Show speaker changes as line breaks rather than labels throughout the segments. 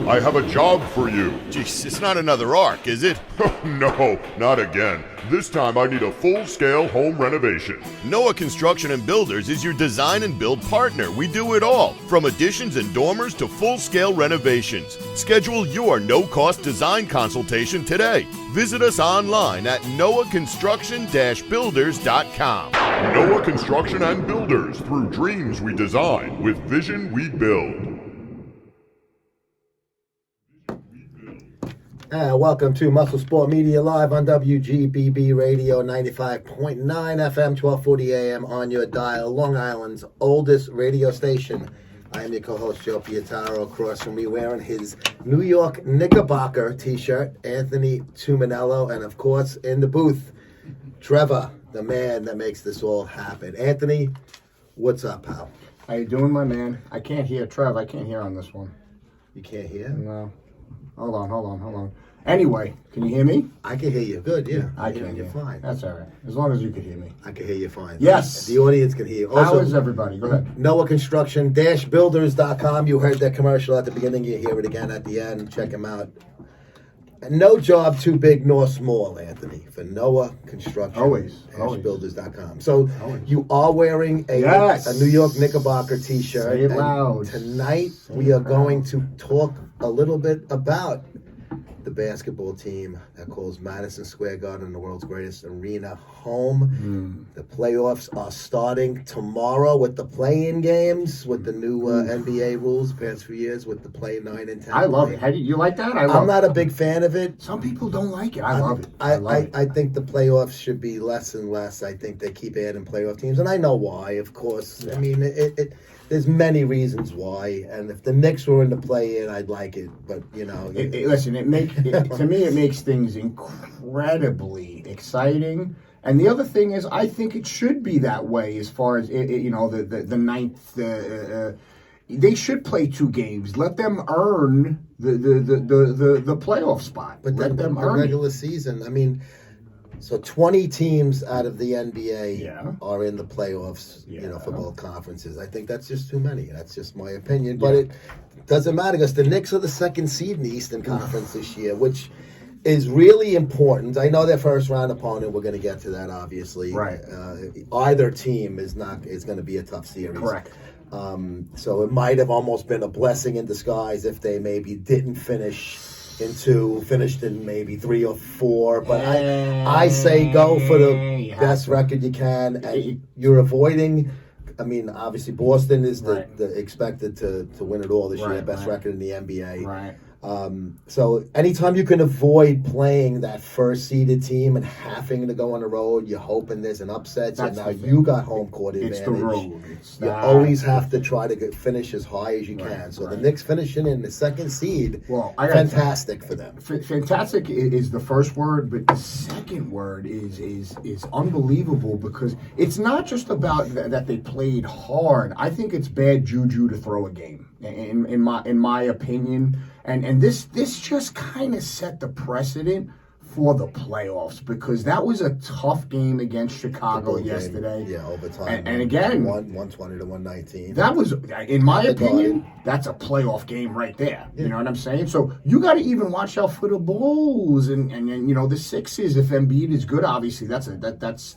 I have a job for you.
Jeez, it's not another arc, is it?
No, not again. This time I need a full-scale home renovation.
Noah Construction and Builders is your design and build partner. We do it all, from additions and dormers to full-scale renovations. Schedule your no-cost design consultation today. Visit us online at noahconstruction-builders.com.
Noah Construction and Builders. Through dreams we design, with vision we build.
Welcome to MuscleSport Media Live on WGBB Radio 95.9 FM, 1240 AM on your dial, Long Island's oldest radio station. I am your co-host, Joe Pietaro. Across from me wearing his New York Knickerbocker t-shirt, Anthony Tuminello, and of course, in the booth, Trevor, the man that makes this all happen. Anthony, what's up, pal?
How you doing, my man? I can't hear. Trev, I can't hear on this one.
You can't hear?
No. Hold on. Anyway, can you hear me?
I can hear you. Good, yeah.
I can hear
you fine.
That's all right. As long as you can hear me.
I can hear you fine.
Yes.
The audience can hear you. Also,
how is everybody? Go ahead.
Noah Construction-Builders.com. You heard that commercial at the beginning. You hear it again at the end. Check them out. And no job too big nor small, Anthony, for Noah Construction.
Always.
Builders.com. So you are wearing a New York Knickerbocker t-shirt.
Say it loud.
Tonight we are going to talk a little bit about the basketball team that calls Madison Square Garden the world's greatest arena home. The playoffs are starting tomorrow with the play-in games, with the new NBA rules the past few years with the play 9 and 10.
I love it. How do you like that?
I'm not a big fan of it.
Some people don't like it. I love it.
I think the playoffs should be less and less. I think they keep adding playoff teams, and I know why, of course. Yeah. I mean, there's many reasons why, and if the Knicks were in the play-in, I'd like it. But
listen, to me, it makes things incredibly exciting. And the other thing is, I think it should be that way. As far as the ninth, they should play 2 games. Let them earn the playoff spot.
But let them earn the regular season. I mean. So 20 teams out of the NBA are in the playoffs, for both conferences. I think that's just too many. That's just my opinion. But it doesn't matter because the Knicks are the 2nd seed in the Eastern Conference this year, which is really important. I know their first round opponent. We're going to get to that, obviously.
Right.
Either team is going to be a tough series.
Correct.
So it might have almost been a blessing in disguise if they maybe didn't finish in 2, finished in maybe 3 or 4, but I say go for the best record you can, and you're avoiding. I mean, obviously Boston is the expected to win it all this year, best record in the NBA.
Right.
So anytime you can avoid playing that first seeded team and having to go on the road, you're hoping there's an upset. So now you got home court advantage.
It's the road.
You always have to try to finish as high as you can. So the Knicks finishing in the 2nd seed, fantastic for them.
Fantastic is the first word, but the second word is unbelievable because it's not just about that they played hard. I think it's bad juju to throw a game, in my opinion. And this just kind of set the precedent for the playoffs because that was a tough game against Chicago yesterday.
Yeah, overtime.
And again,
120 to 119.
That was, in my opinion, that's a playoff game right there. Yeah. You know what I'm saying? So you got to even watch out for the Bulls and the Sixers. If Embiid is good, obviously that's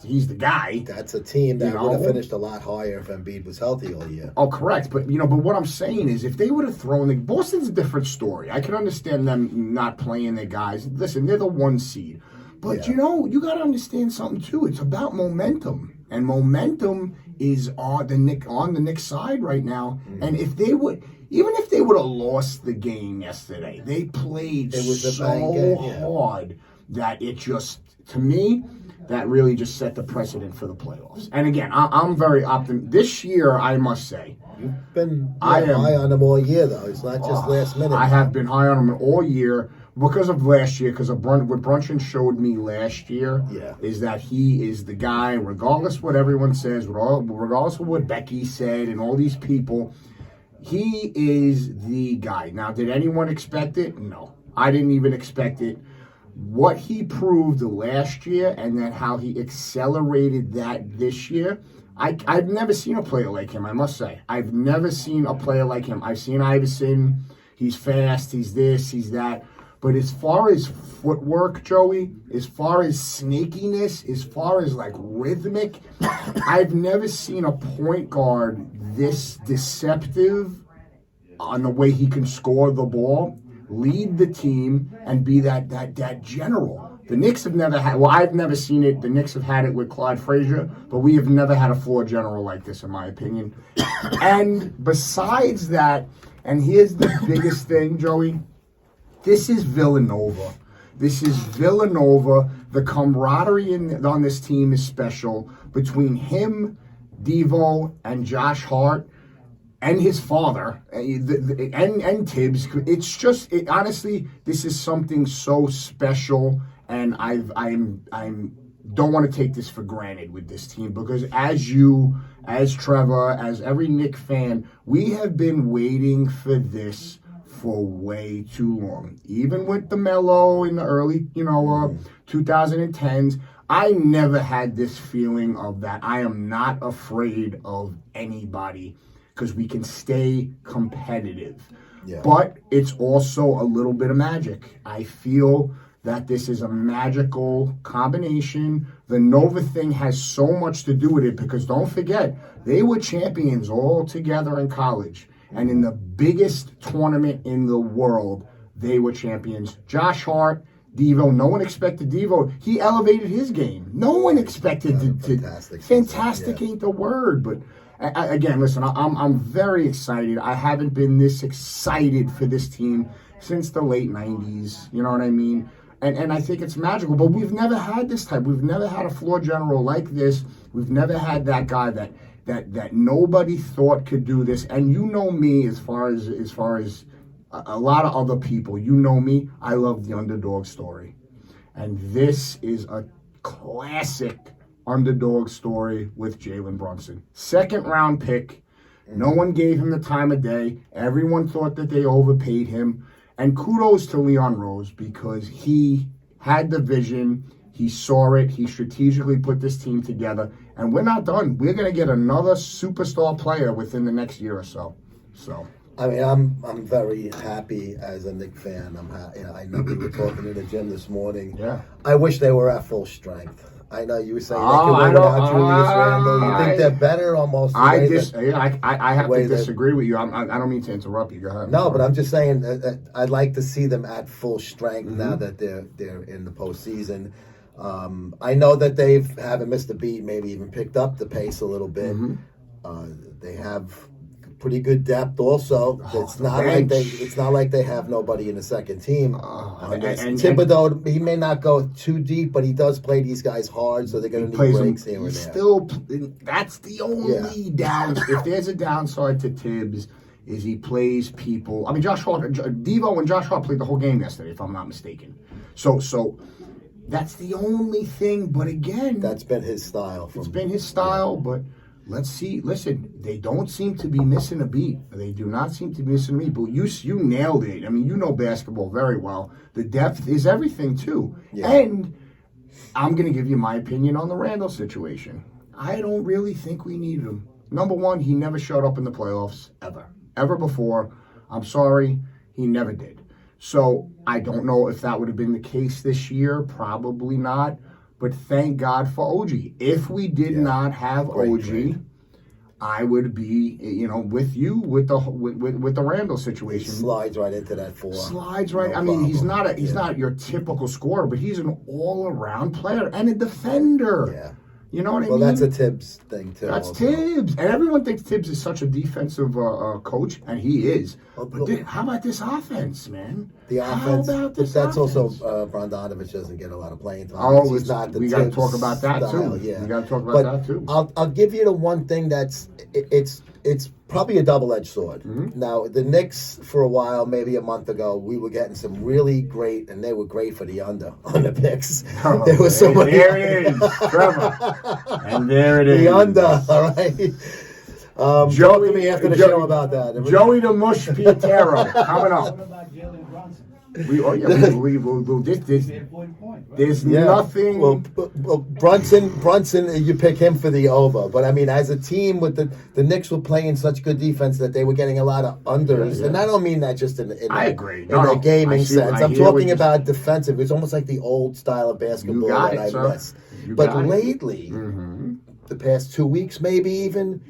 he's the guy.
That's a team that would have finished a lot higher if Embiid was healthy all year.
Oh, correct. But but what I'm saying is, if they would have thrown Boston's a different story. I can understand them not playing their guys. Listen, they're the 1 seed. But you got to understand something too. It's about momentum, and momentum is on the Knicks side right now. Mm-hmm. And if they would have lost the game yesterday, they played so hard that it just, to me, that really just set the precedent for the playoffs. And again, I'm very optimistic. This year, I must say,
you've been high on them all year, though. It's not just last minute.
I have been high on them all year. Because of last year, because of what Brunson showed me last year, is that he is the guy, regardless what everyone says, regardless of what Becky said and all these people, he is the guy. Now, did anyone expect it? No. I didn't even expect it. What he proved last year and then how he accelerated that this year, I've never seen a player like him, I must say. I've never seen a player like him. I've seen Iverson. He's fast, he's this, he's that. But as far as footwork, Joey, as far as snakiness, as far as like rhythmic, I've never seen a point guard this deceptive on the way he can score the ball, lead the team, and be that general. The Knicks have never had, well, I've never seen it. The Knicks have had it with Clyde Frazier, but we have never had a floor general like this, in my opinion. And besides that, and here's the biggest thing, Joey, this is Villanova. This is Villanova. The camaraderie on this team is special between him, Devo, and Josh Hart, and his father, and Tibbs. It's just, honestly, this is something so special, and I don't want to take this for granted with this team, because as Trevor, as every Knick fan, we have been waiting for this for way too long. Even with the Melo in the early, 2010s, I never had this feeling of that I am not afraid of anybody because we can stay competitive. Yeah. But it's also a little bit of magic. I feel that this is a magical combination. The Nova thing has so much to do with it because don't forget, they were champions all together in college. And in the biggest tournament in the world, they were champions. Josh Hart, Devo, no one expected Devo. He elevated his game. No one expected Fantastic ain't the word. But again, listen, I'm very excited. I haven't been this excited for this team since the late 90s. You know what I mean? And I think it's magical. But we've never had this type. We've never had a floor general like this. We've never had that guy that nobody thought could do this. And you know me, as far as a lot of other people, you know me, I love the underdog story. And this is a classic underdog story with Jalen Brunson. Second round pick. No one gave him the time of day. Everyone thought that they overpaid him. And kudos to Leon Rose, because he had the vision. He saw it. He strategically put this team together. And we're not done. We're going to get another superstar player within the next year or so.
I mean, I'm very happy as a Knicks fan. I know we were talking in the gym this morning.
Yeah.
I wish they were at full strength. I know you were saying they could win without Julius Randle. You think they're better almost?
I have to disagree with you. I don't mean to interrupt you. Go ahead.
No, but I'm just saying I'd like to see them at full strength now that they're in the postseason. I know that they haven't missed a beat, maybe even picked up the pace a little bit. They have pretty good depth also. It's not like they have nobody in the second team. And Thibodeau, he may not go too deep, but he does play these guys hard, so they're going to need breaks here and there.
That's the only if there's a downside to Tibbs, is he plays people. I mean, Devo and Josh Hart played the whole game yesterday, if I'm not mistaken. So that's the only thing. But again,
that's been his style.
It's been his style, but let's see. Listen, they don't seem to be missing a beat. They do not seem to be missing a beat. But you nailed it. I mean, you know basketball very well. The depth is everything, too. Yeah. And I'm going to give you my opinion on the Randall situation. I don't really think we needed him. Number one, he never showed up in the playoffs, ever before. I'm sorry, he never did. So I don't know if that would have been the case this year. Probably not. But thank God for OG. If we did not have OG, trade. I would be, with you with the Randall situation.
He slides right into that four.
Slides right. I mean, he's not your typical scorer, but he's an all-around player and a defender. Yeah. You know what I mean?
Well, that's a Tibbs thing, too.
That's also Tibbs. And everyone thinks Tibbs is such a defensive coach, and he is. But how about this offense, man?
The offense. How about this offense? Also, Bogdanovich doesn't get a lot of playing time.
Oh, we got to talk about that, too.
Yeah.
We got to talk about that, too.
I'll give you the one thing that's it's probably a double-edged sword. Mm-hmm. Now, the Knicks, for a while, maybe a month ago, we were getting some really great, and they were great for the under on the picks.
Oh, there was so many. There it is, Trevor. And there it is.
The under, all right. Talk to me after the show about that.
Joey the Mush Pietero coming up.
What about Jalen Brunson?
There's nothing.
Well, Brunson, you pick him for the over. But I mean, as a team, with the Knicks were playing such good defense that they were getting a lot of unders, and I don't mean that just in
I agree.
in a gaming sense. I'm talking
about
about defensive. It's almost like the old style of basketball that I miss. But lately, the past 2 weeks, maybe even,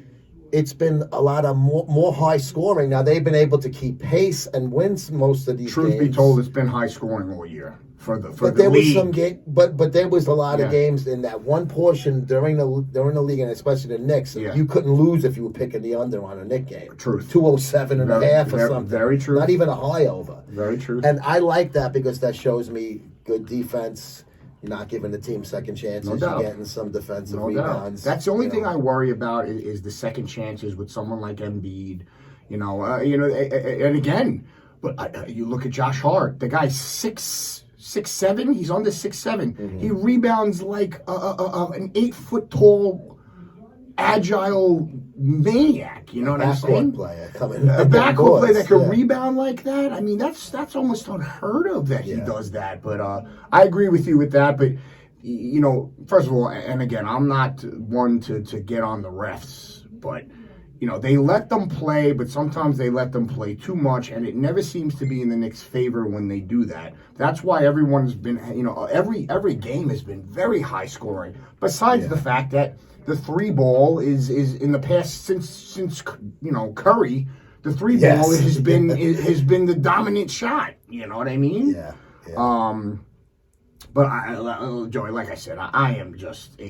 it's been a lot of more high scoring. Now they've been able to keep pace and win most of these
Truth
games.
be told, it's been high scoring all year for the
but there
league.
was some game, but there was a lot of games in that one portion during the league, and especially the Knicks. You couldn't lose if you were picking the under on a Knick game.
Truth.
207 and a half or something.
Very true.
Not even a high over.
Very true.
And I like that because that shows me good defense. You're not giving the team second chances.
No doubt.
You're getting some defensive
Doubt.
rebounds.
That's the only thing I worry about is the second chances with someone like Embiid. And again, but you look at Josh Hart. The guy's 6'7". He's under 6'7".
Mm-hmm.
He rebounds like an 8-foot tall, agile maniac. You know what I'm saying?
Player coming.
A backcourt player that can
yeah.
rebound like that. I mean, that's almost unheard of that he does that. But I agree with you with that. But first of all, and again, I'm not one to get on the refs, but they let them play, but sometimes they let them play too much, and it never seems to be in the Knicks' favor when they do that. That's why everyone's been, every game has been very high scoring. Besides the fact that the three ball is in the past since Curry, the three ball has been the dominant shot. You know what I mean?
Yeah.
But Joey, like I said, I am just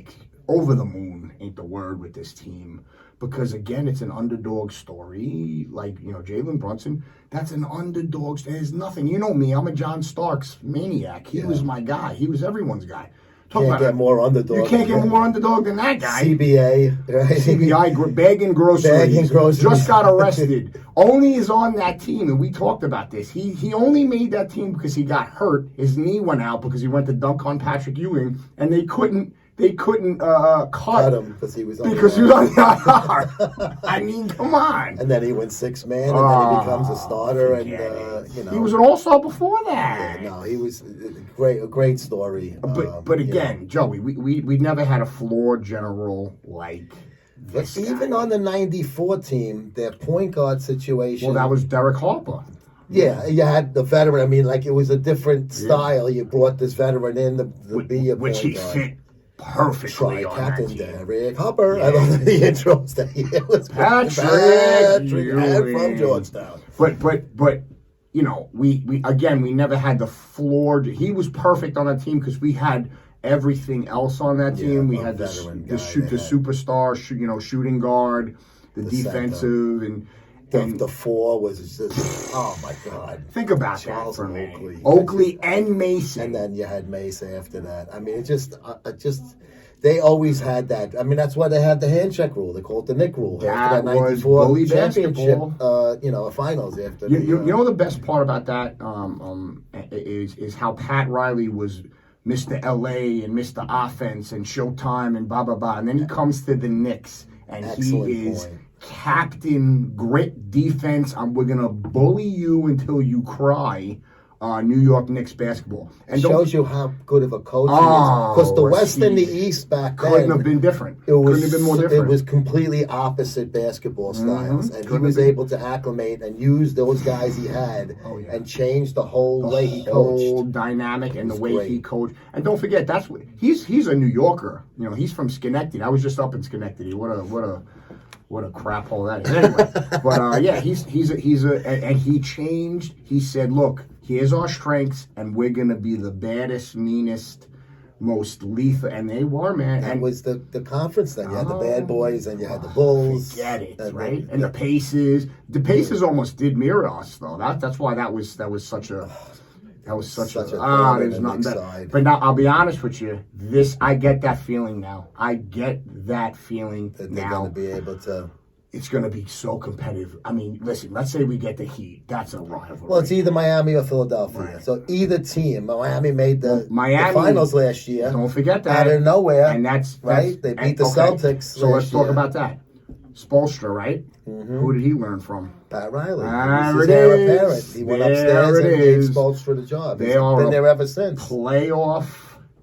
over the moon. Ain't the word with this team. Because, again, it's an underdog story. Like, Jalen Brunson, that's an underdog. There's nothing. You know me. I'm a John Starks maniac. He was my guy. He was everyone's guy.
Can't get more underdog.
You can't get more underdog than that guy.
CBA. Right?
CBI, bagging groceries. Just got arrested. Only is on that team, and we talked about this. He only made that team because he got hurt. His knee went out because he went to dunk on Patrick Ewing, and they couldn't cut
him because he was on the
IR. I mean, come on.
And then he went 6-man, and then he becomes a starter, and
he was an all-star before that.
Yeah, no, he was a great story.
But again, Joey, we never had a floor general like this guy.
Even on the '94 team, their point guard situation.
Well, that was Derek Harper.
Yeah, you had the veteran. I mean, like it was a different style. You brought this veteran in to be a point
he
guard.
fit perfectly on
Captain
that team.
Derek Harper. I love the intros that he was
Patrick
from Georgetown.
But we never had the floor. He was perfect on that team because we had everything else on that team. We had the superstar, shooting guard, the defensive, and
the four was just, oh my God.
Think about
Charles
that for
and
me. Oakley and Mason.
And then you had Mason after that. I mean, it just, they always had that. I mean, that's why they had the handshake rule. They called it the Knick rule.
That
after that
was bully
championship,
basketball.
finals after.
You know the best part about that is how Pat Riley was Mr. LA and Mr. Offense and Showtime and blah, blah, blah. And then he comes to the Knicks and he is captain, great defense. We're going to bully you until you cry. New York Knicks basketball. And
it shows you how good of a coach he is. Because the West and the East back then
couldn't have been different. Couldn't have been more different.
It was completely opposite basketball styles. And he was able to acclimate and use those guys he had and change the whole way he coached.
The whole dynamic and the way he coached. And don't forget, that's what he's a New Yorker. He's from Schenectady. I was just up in Schenectady. What a crap hole that is. Anyway, but and he changed. He said, look, here's our strengths, and we're going to be the baddest, meanest, most lethal. And they were, man.
And it was the conference then. You had the Bad Boys, and you had the Bulls.
Forget it, right? And the Pacers. The Pacers almost did mirror us, though. That's why that was such a... That was such a there's nothing better. But now I'll be honest with you. I get that feeling now. I get that feeling
that they're
now.
going to be able to.
It's going to be so competitive. I mean, listen. Let's say we get the Heat. That's a rivalry.
Well, it's either Miami or Philadelphia. Right. So either team. Miami made the finals last year.
Don't forget that
out of nowhere.
And that's
right. They beat the Celtics.
So let's talk about that. Spoelstra, right? Who did he learn from?
Pat Riley.
There
He was his
it
heir
is.
apparent. He went
There
upstairs
it
and gave
is.
Spoelstra the job.
They
He's
are
been
a
there ever since.
Playoff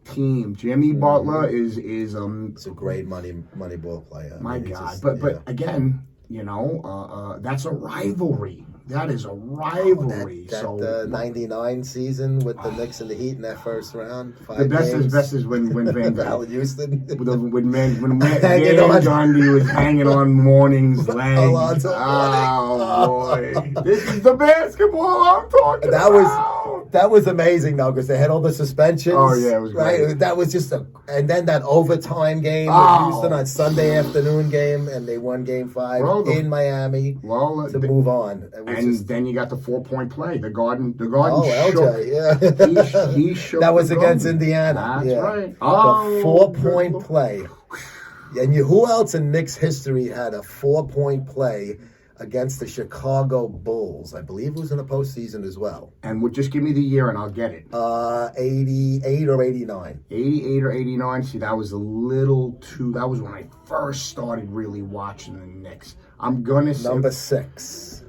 team. Jimmy Butler is
It's a great money ball player.
my
He's
God.
just-
But again, that's a rivalry. That is a rivalry.
That 99 season with the Knicks and the Heat in that first round.
The best is when Van
Allen Houston.
when Van
Hanging on.
Gundy was hanging on Morning's leg.
Alonzo
Oh boy, this is the basketball I'm talking about.
That was amazing though, because they had all the suspensions.
Oh, yeah, it was
right.
great.
That was just and then that overtime game
Oh.
with Houston on Sunday afternoon game, and they won Game 5 in Miami to move on.
Then you got the 4-point play. The Garden.
Oh, LJ,
yeah. He shook.
That was
the
against
Garden.
Indiana.
That's
yeah.
right.
The
Oh,
4-point play. And who else in Knicks history had a 4-point play against the Chicago Bulls? I believe it was in the postseason as well.
And just give me the year and I'll get it.
88 or 89.
88 or 89. See, that was a little too. That was when I first started really watching the Knicks. I'm gonna say
Number 6.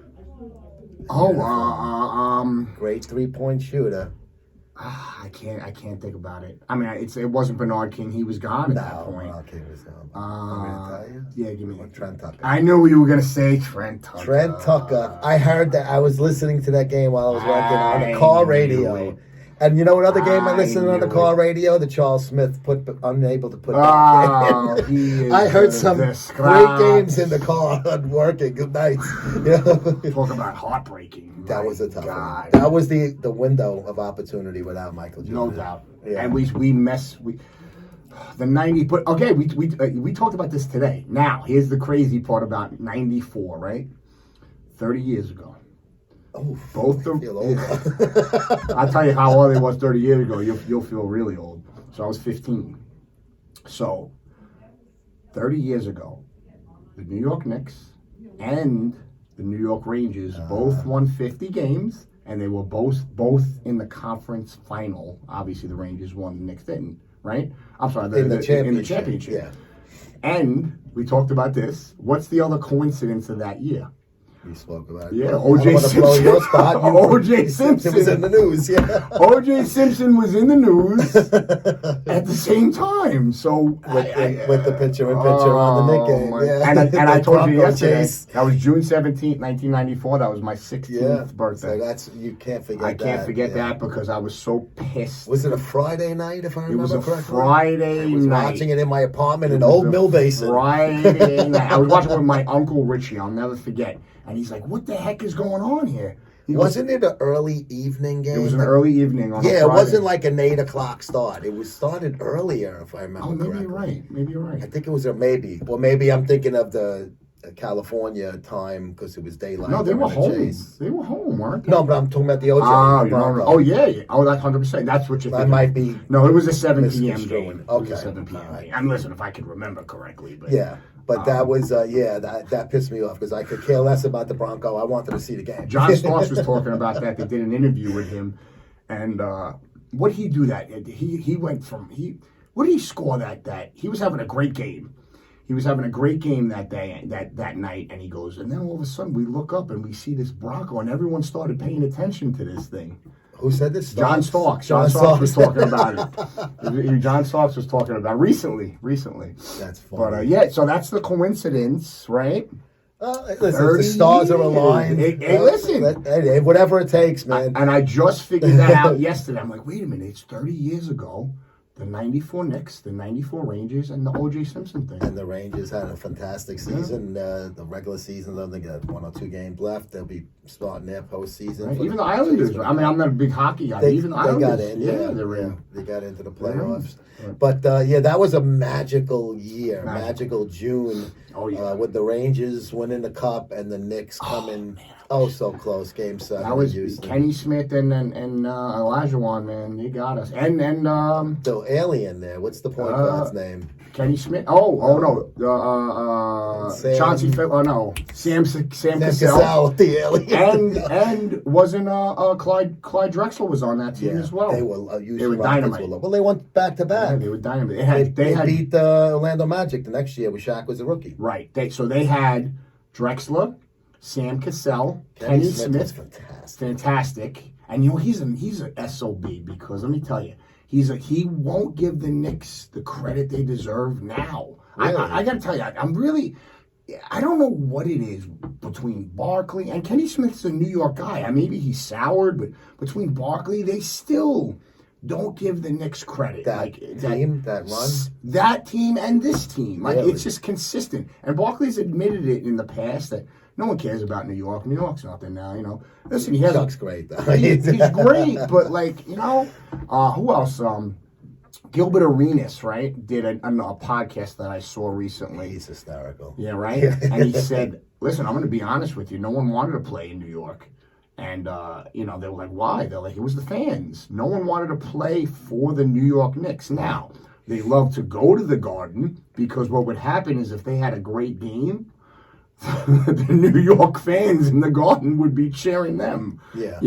Great 3-point shooter.
I can't think about it. I mean, it wasn't Bernard King. He was gone at that point.
No, King was gone. Want me to tell you?
Yeah, give me
Trent Tucker.
I knew you were gonna say Trent Tucker.
Trent Tucker. I heard that. I was listening to that game while I was working on the
I
car
knew
radio.
it.
And you know what other game I listened to on the
knew
car
it.
radio? The Charles Smith unable to put
Oh,
that
he is
I heard
a
some
disgrace.
great games in the car working. Good night.
Talk about heartbreaking.
That
My
was a tough
God.
one. That was the window of opportunity without Michael Jordan.
No doubt.
Yeah.
And we the 90. But okay, we talked about this today. Now here's the crazy part about 94. Right, 30 years ago.
Oh,
Both
I feel old.
I'll tell you how old I was 30 years ago. You'll feel really old. So I was 15. So 30 years ago, the New York Knicks and the New York Rangers both won 50 games, and they were both in the conference final. Obviously, the Rangers won, the Knicks didn't. Right? I'm sorry,
in the
championship.
Yeah.
And we talked about this. What's the other coincidence of that year?
We spoke about it.
Yeah,
I
O.J.
don't want to blow your spot.
O.J. Simpson
was in the news. Yeah.
O.J. Simpson was in the news at the same time. So
with the picture-in-picture on the Knick game. Yeah.
And I told you
Bronco
yesterday,
chase.
that was June 17th, 1994. That was my 16th birthday.
So you can't forget that.
I can't forget that because I was so pissed.
Was it a Friday night, if I remember
It was a
correctly?
Friday
I was
night.
watching it in my apartment in Old Mill Basin.
Friday night. I was watching with my Uncle Richie. I'll never forget. And he's like, what the heck is going on here?
Wasn't it an early evening game?
It was an early evening on a
Yeah,
Friday.
it wasn't like an 8 o'clock start. It was started earlier, if I remember
Oh, maybe
correctly.
you're right. Maybe you're right.
I think it was maybe I'm thinking of the California time because it was daylight.
No, they were
during the
home.
chase.
They were home, weren't they?
No, but I'm talking about the OJ.
Oh, you
Bronco.
don't know. Oh, yeah. Oh, that's 100%. That's what you're
I
thinking.
might be.
No, it was a 7 p.m.
misconstruing.
game. It was a
Okay.
7 p.m.
All right.
game. I'm listening if I could remember correctly. But
Yeah, but that was that pissed me off because I could care less about the Bronco. I wanted to see the game.
John Starks was talking about that. They did an interview with him, and what did he do that? He went from what did he score that he was having a great game. He was having a great game that day, that night, and he goes, and then all of a sudden we look up and we see this Bronco, and everyone started paying attention to this thing.
Who said this?
John Starks. John Starks was talking about it. John Starks was talking about it recently.
That's funny.
But so that's the coincidence, right?
Listen, the stars are aligned.
Hey, listen.
Hey, whatever it takes, man.
And I just figured that out yesterday. I'm like, wait a minute, it's 30 years ago. The 94 Knicks, the 94 Rangers, and the O.J. Simpson thing.
And the Rangers had a fantastic season. The regular season, though, they got 1 or 2 games left. They'll be starting their postseason.
Right. Even the Islanders. I mean, I'm not a big hockey guy. Even the Islanders.
Got in.
Yeah, they're in.
They got into the playoffs.
Right.
But, that was a magical year. Magical June.
Oh, yeah.
With the Rangers winning the Cup and the Knicks coming so close. Game 7.
That was
Houston.
Kenny Smith and Elijah Wan, man. They got us. And
the alien there. What's the point guard's name?
Kenny Smith. Oh no. Chauncey. Sam Cassell.
The alien.
and wasn't Clyde Drexler was on that team as well.
They were
dynamite.
Well, they went back to back.
Yeah, they were dynamite.
They beat the Orlando Magic the next year when Shaq was a rookie.
Right. So they had Drexler, Sam Cassell, Kenny Smith. Fantastic. And he's a SOB because let me tell you, he won't give the Knicks the credit they deserve now. Really? I got to tell you, I don't know what it is between Barkley and Kenny Smith's a New York guy. Maybe he's soured, but between Barkley, they still don't give the Knicks credit.
That team and this team.
Really? It's just consistent. And Barkley's admitted it in the past that no one cares about New York. New York's nothing now, Listen,
Chuck's great, though.
He's great, but, who else? Gilbert Arenas, right, did a podcast that I saw recently.
He's hysterical.
Yeah, right? And he said, listen, I'm going to be honest with you. No one wanted to play in New York. And, they were like, why? They're like, it was the fans. No one wanted to play for the New York Knicks. Now, they love to go to the Garden because what would happen is if they had a great game, the New York fans in the Garden would be cheering them.
Yeah.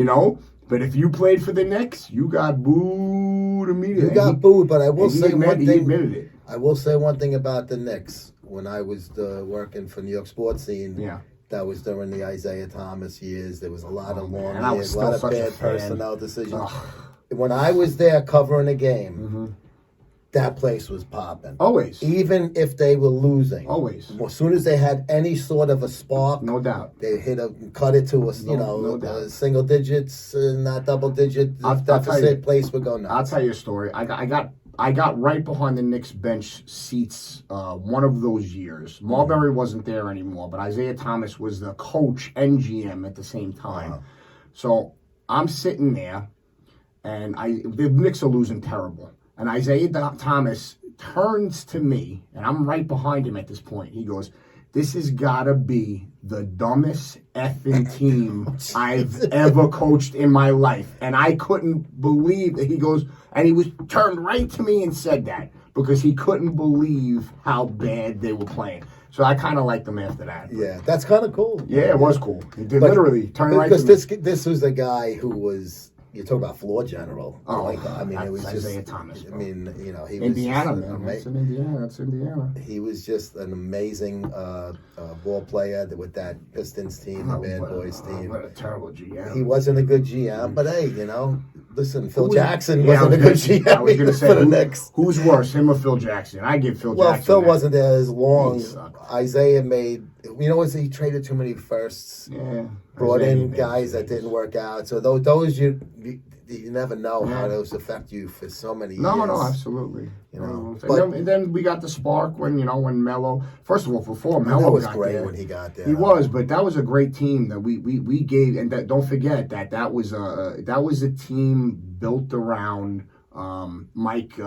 But if you played for the Knicks, you got booed immediately.
You got booed, but I will say one thing.
He admitted it.
I will say one thing about the Knicks. When I was working for New York Sports Scene, that was during the Isaiah Thomas years. There was a lot of long years, a lot of bad personnel decisions. When I was there covering a game, that place was popping.
Always.
Even if they were losing.
Always.
As soon as they had any sort of a spark.
No doubt.
They cut it to single digits, not double digit deficit, place would go nuts.
I'll tell you a story. I got right behind the Knicks bench seats one of those years. Marbury wasn't there anymore, but Isaiah Thomas was the coach and GM at the same time. So I'm sitting there, and the Knicks are losing terrible. And Isaiah Thomas turns to me, and I'm right behind him at this point. He goes, this has got to be the dumbest effing team I've ever coached in my life. And I couldn't believe that he goes, and he was turned right to me and said that because he couldn't believe how bad they were playing. So I kind of liked them after that.
Yeah, that's kind of cool.
Yeah, it was cool. He did literally turn right to me.
Because this was a guy who was... You talk about floor general. It was
Isaiah Thomas.
Bro. He was
Indiana, man. That's Indiana.
He was just an amazing ball player with that Pistons team, the Bad Boys team.
What a terrible GM.
He wasn't a good GM, but hey, listen, Phil Jackson wasn't a good GM.
I was going to say,
for the Knicks.
Who's worse, him or Phil Jackson? I give Phil Jackson.
Well, Phil wasn't there as long. Isaiah made. He traded too many firsts.
Yeah.
Brought in guys that didn't work out. So those you never know how those affect you for so many years.
No, absolutely. And then we got the spark when Melo. First of all, before Melo
was
got
great
there,
when he got there.
He was, but that was a great team that we gave. And don't forget that was a team built around Mike.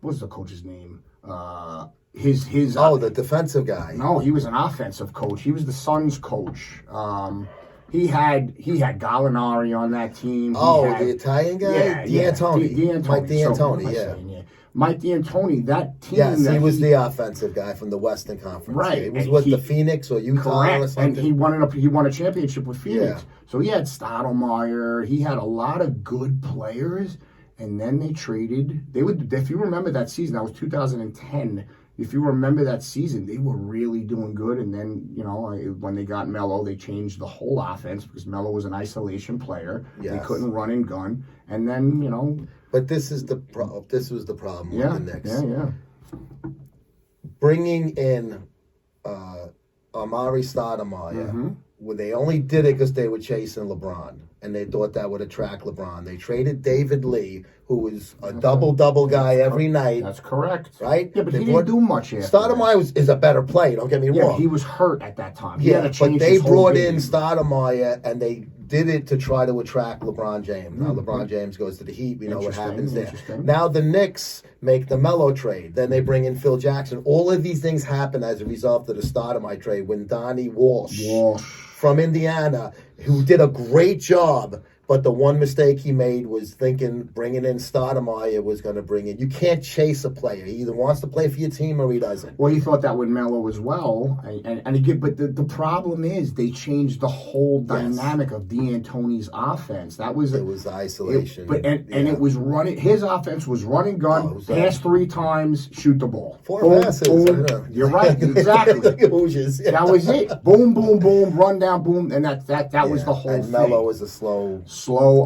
What's the coach's name?
The defensive guy.
No, he was an offensive coach. He was the Suns coach. He had Gallinari on that team.
The Italian guy? D'Antoni. Mike D'Antoni,
Mike D'Antoni, that team.
Yes, he was the offensive guy from the Western Conference.
Right.
He was with the Phoenix or Utah or something.
And he won a championship with Phoenix. Yeah. So he had Stoudemire. He had a lot of good players. And then they traded. If you remember that season, that was 2010. If you remember that season, they were really doing good. And then, when they got Melo, they changed the whole offense because Melo was an isolation player. Yes. They couldn't run and gun. And then,
But this was the problem with the Knicks.
Yeah.
Bringing in Amari Stoudemire, where they only did it because they were chasing LeBron. And they thought that would attract LeBron. They traded David Lee, who was a double-double guy every night.
That's correct.
Right?
Yeah, but he didn't do much after
Stoudemire is a better player, don't get me wrong.
Yeah, he was hurt at that time.
But they brought in Stoudemire, and they did it to try to attract LeBron James. Now LeBron James goes to the Heat. We know what happens there. Now the Knicks make the Melo trade. Then they bring in Phil Jackson. All of these things happen as a result of the Stoudemire trade when Donnie Walsh from Indiana, who did a great job But the one mistake he made was thinking bringing in Stoudemire was going to bring in. You can't chase a player. He either wants to play for your team or he doesn't.
Well, he thought that would Melo as well, and again, but the problem is they changed the whole dynamic of D'Antoni's offense. It
was isolation.
It was running. His offense was run and gun, pass 3 times, shoot the ball.
4 passes.
Boom. You're right, exactly. That was it. Boom, boom, boom, run down, boom, and that was the whole
and
thing.
Melo was a slow.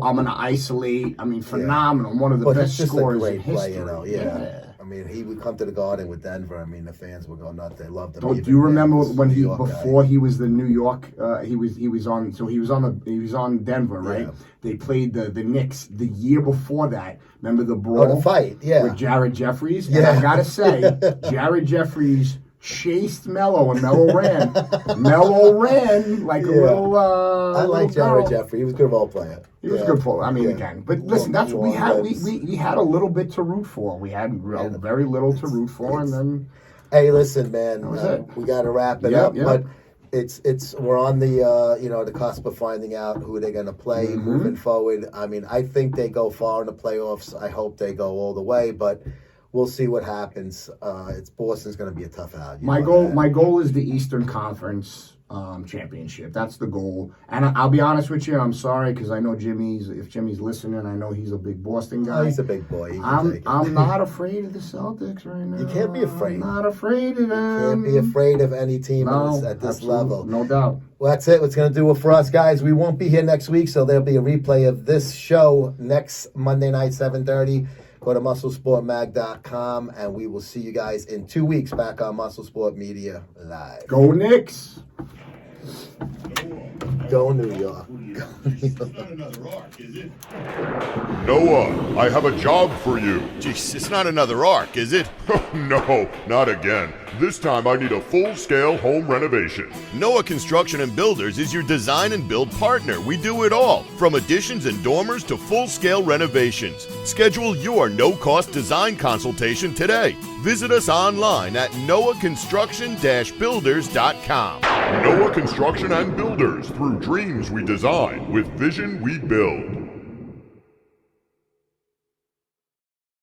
I'm going to isolate. I mean, phenomenal. One of the best scorers in history.
I mean, he would come to the Garden with Denver. I mean, the fans would go nuts. They loved him.
Do you remember when he was the New York? He was on Denver, right?
Yeah.
They played the Knicks the year before that. Remember the brawl?
The fight, with
Jared Jeffries.
Yeah.
And I gotta say, Jared Jeffries chased Melo and Melo ran. Melo ran like a little.
I like Jared Jeffrey. He was a good role player.
He was a good player. I mean, again, but listen, that's what we had. We had a little bit to root for. We had very little to root for, and then.
Hey, listen, man. We got to wrap it up, but we're on the the cusp of finding out who they're going to play moving forward. I mean, I think they go far in the playoffs. I hope they go all the way, but. We'll see what happens. Boston's going to be a tough out.
My goal is the Eastern Conference championship. That's the goal. And I'll be honest with you. I'm sorry because I know if Jimmy's listening, I know he's a big Boston guy.
Oh, he's a big boy.
I'm not afraid of the Celtics right now.
You can't be afraid.
I'm not afraid of them.
You can't be afraid of any team at this level.
No doubt.
Well, that's it. What's going to do it for us, guys. We won't be here next week, so there'll be a replay of this show next Monday night, 7:30. Go to MuscleSportMag.com, and we will see you guys in 2 weeks back on MuscleSport Media Live.
Go Knicks!
Go New York.
Noah, I have a job for you.
Jeez, it's not another arc, is it?
No, not again. This time I need a full-scale home renovation.
Noah Construction and Builders is your design and build partner. We do it all, from additions and dormers to full-scale renovations. Schedule your no-cost design consultation today. Visit us online at noahconstruction-builders.com.
Noah Construction and Builders. Through dreams we design, with vision we build.